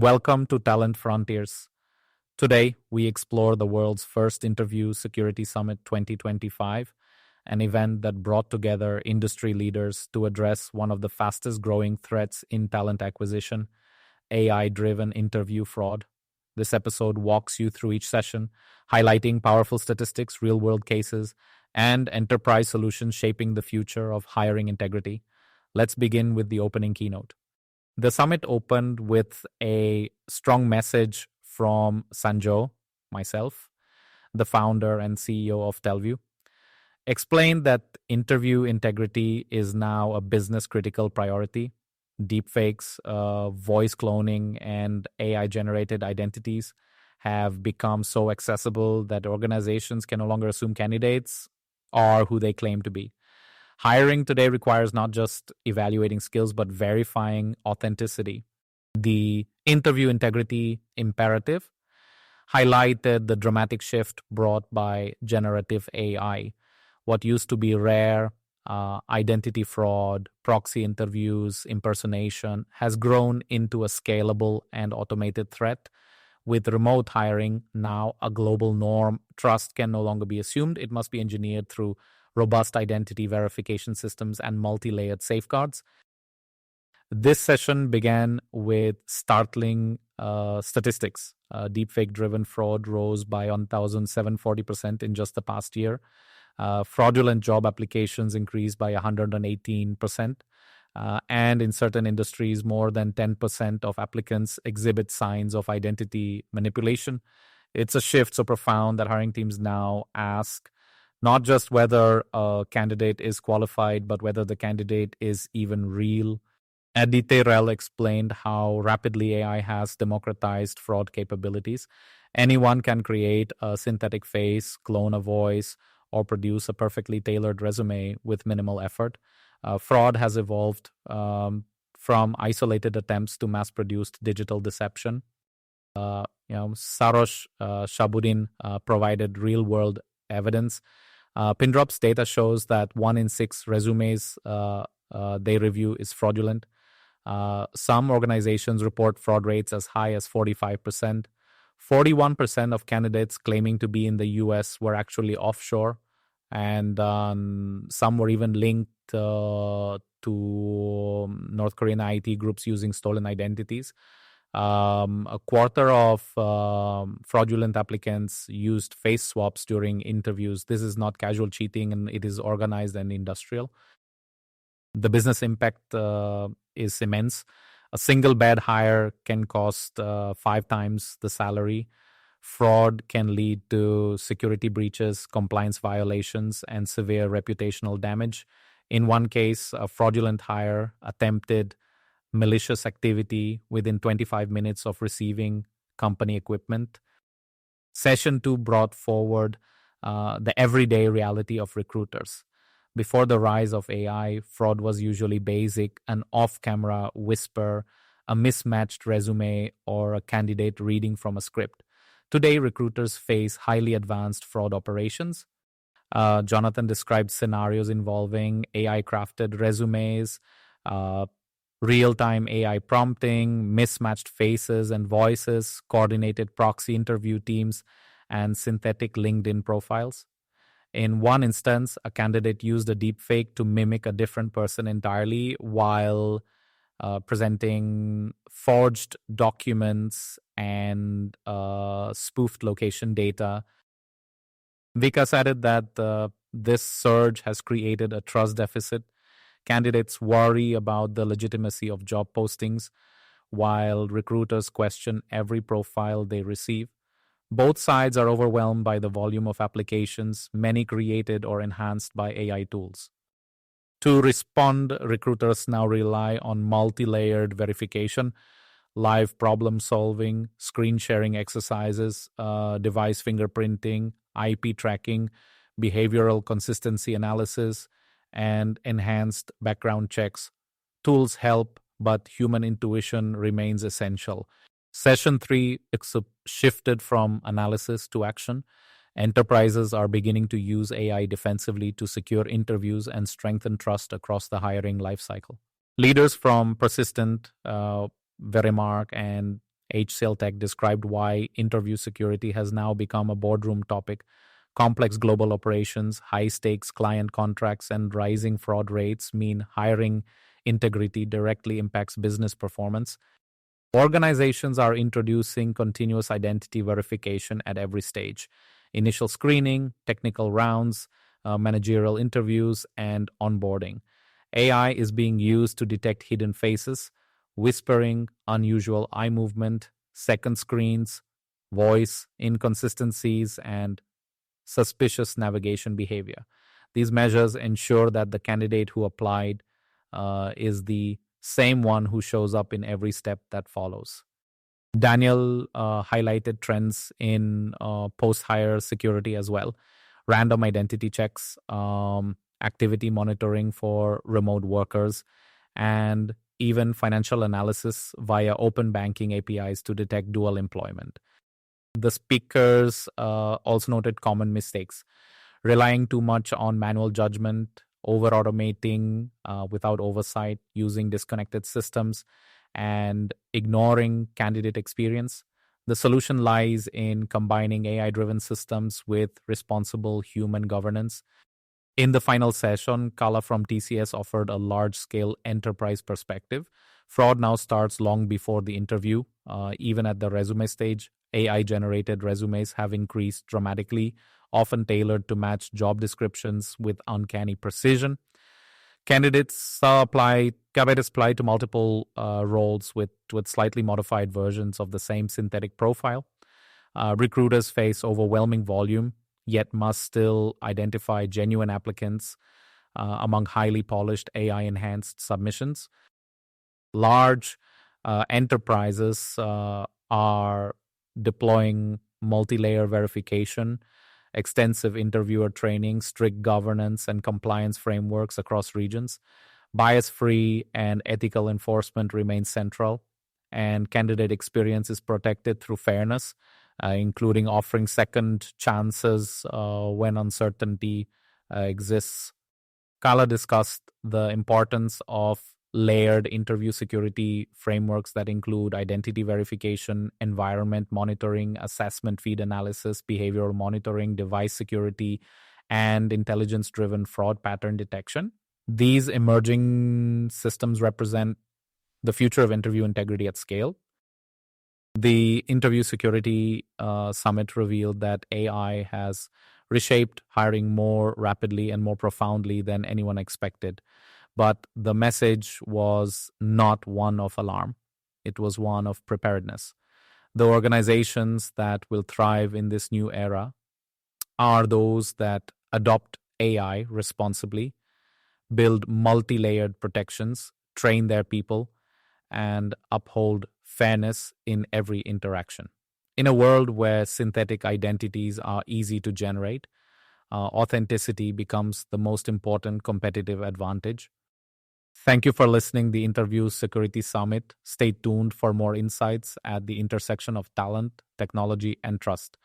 Welcome to Talent Frontiers. Today, we explore the world's first interview security summit 2025, an event that brought together industry leaders to address one of the fastest growing threats in talent acquisition, AI driven interview fraud. This episode walks you through each session, highlighting powerful statistics, real world cases, and enterprise solutions shaping the future of hiring integrity. Let's begin with the opening keynote. The summit opened with a strong message from Sanjo, myself, the founder and CEO of Telview, explained that interview integrity is now a business critical priority. Deepfakes, voice cloning, and AI generated identities have become so accessible that organizations can no longer assume candidates are who they claim to be. Hiring today requires not just evaluating skills, but verifying authenticity. The interview integrity imperative highlighted the dramatic shift brought by generative AI. What used to be rare, identity fraud, proxy interviews, impersonation, has grown into a scalable and automated threat. With remote hiring now a global norm, trust can no longer be assumed. It must be engineered through robust identity verification systems and multi-layered safeguards. This session began with startling statistics. Deepfake-driven fraud rose by 1,740% in just the past year. Fraudulent job applications increased by 118%. And in certain industries, more than 10% of applicants exhibit signs of identity manipulation. It's a shift so profound that hiring teams now ask not just whether a candidate is qualified, but whether the candidate is even real. Adite Rel explained how rapidly AI has democratized fraud capabilities. Anyone can create a synthetic face, clone a voice, or produce a perfectly tailored resume with minimal effort. Fraud has evolved from isolated attempts to mass-produced digital deception. Sarosh Shabuddin provided real-world evidence. Pindrop's data shows that 1 in 6 resumes they review is fraudulent. Some organizations report fraud rates as high as 45%. 41% of candidates claiming to be in the US were actually offshore, and some were even linked to North Korean IT groups using stolen identities. A quarter of fraudulent applicants used face swaps during interviews. This is not casual cheating, and it is organized and industrial. The business impact is immense. A single bad hire can cost 5 times the salary. Fraud can lead to security breaches, compliance violations, and severe reputational damage. In one case, a fraudulent hire attempted malicious activity within 25 minutes of receiving company equipment. Session 2 brought forward the everyday reality of recruiters. Before the rise of AI, fraud was usually basic, an off-camera whisper, a mismatched resume, or a candidate reading from a script. Today, recruiters face highly advanced fraud operations. Jonathan described scenarios involving AI-crafted resumes, real-time AI prompting, mismatched faces and voices, coordinated proxy interview teams, and synthetic LinkedIn profiles. In one instance, a candidate used a deepfake to mimic a different person entirely while presenting forged documents and spoofed location data. Vikas added that this surge has created a trust deficit. Candidates worry about the legitimacy of job postings, while recruiters question every profile they receive. Both sides are overwhelmed by the volume of applications, many created or enhanced by AI tools. To respond, recruiters now rely on multi-layered verification, live problem solving, screen sharing exercises, device fingerprinting, IP tracking, behavioral consistency analysis, and enhanced background checks. Tools help, but human intuition remains essential. Session 3 shifted from analysis to action. Enterprises are beginning to use AI defensively to secure interviews and strengthen trust across the hiring lifecycle. Leaders from Persistent, Verimark, and HCL Tech described why interview security has now become a boardroom topic. Complex global operations, high stakes client contracts, and rising fraud rates mean hiring integrity directly impacts business performance. Organizations are introducing continuous identity verification at every stage: initial screening, technical rounds, managerial interviews, and onboarding. AI is being used to detect hidden faces, whispering, unusual eye movement, second screens, voice inconsistencies, and suspicious navigation behavior. These measures ensure that the candidate who applied is the same one who shows up in every step that follows. Daniel highlighted trends in post hire security as well: random identity checks, activity monitoring for remote workers, and even financial analysis via open banking APIs to detect dual employment. The speakers also noted common mistakes: relying too much on manual judgment, over automating without oversight, using disconnected systems, and ignoring candidate experience. The solution lies in combining AI driven systems with responsible human governance. In the final session, Kala from TCS offered a large scale enterprise perspective. Fraud now starts long before the interview, even at the resume stage. AI generated resumes have increased dramatically, often tailored to match job descriptions with uncanny precision. Candidates apply to multiple roles with slightly modified versions of the same synthetic profile. Recruiters face overwhelming volume, yet must still identify genuine applicants among highly polished AI enhanced submissions. Large enterprises are deploying multi layer verification, extensive interviewer training, strict governance, and compliance frameworks across regions. Bias free and ethical enforcement remains central, and candidate experience is protected through fairness, including offering second chances when uncertainty exists. Kala discussed the importance of layered interview security frameworks that include identity verification, environment monitoring, assessment feed analysis, behavioral monitoring, device security, and intelligence driven fraud pattern detection. These emerging systems represent the future of interview integrity at scale. The Interview Security Summit revealed that AI has reshaped hiring more rapidly and more profoundly than anyone expected. But the message was not one of alarm, it was one of preparedness. The organizations that will thrive in this new era are those that adopt AI responsibly, build multi layered protections, train their people, and uphold fairness in every interaction. In a world where synthetic identities are easy to generate, authenticity becomes the most important competitive advantage. Thank you for listening the Interview Security Summit. Stay tuned for more insights at the intersection of talent, technology, and trust.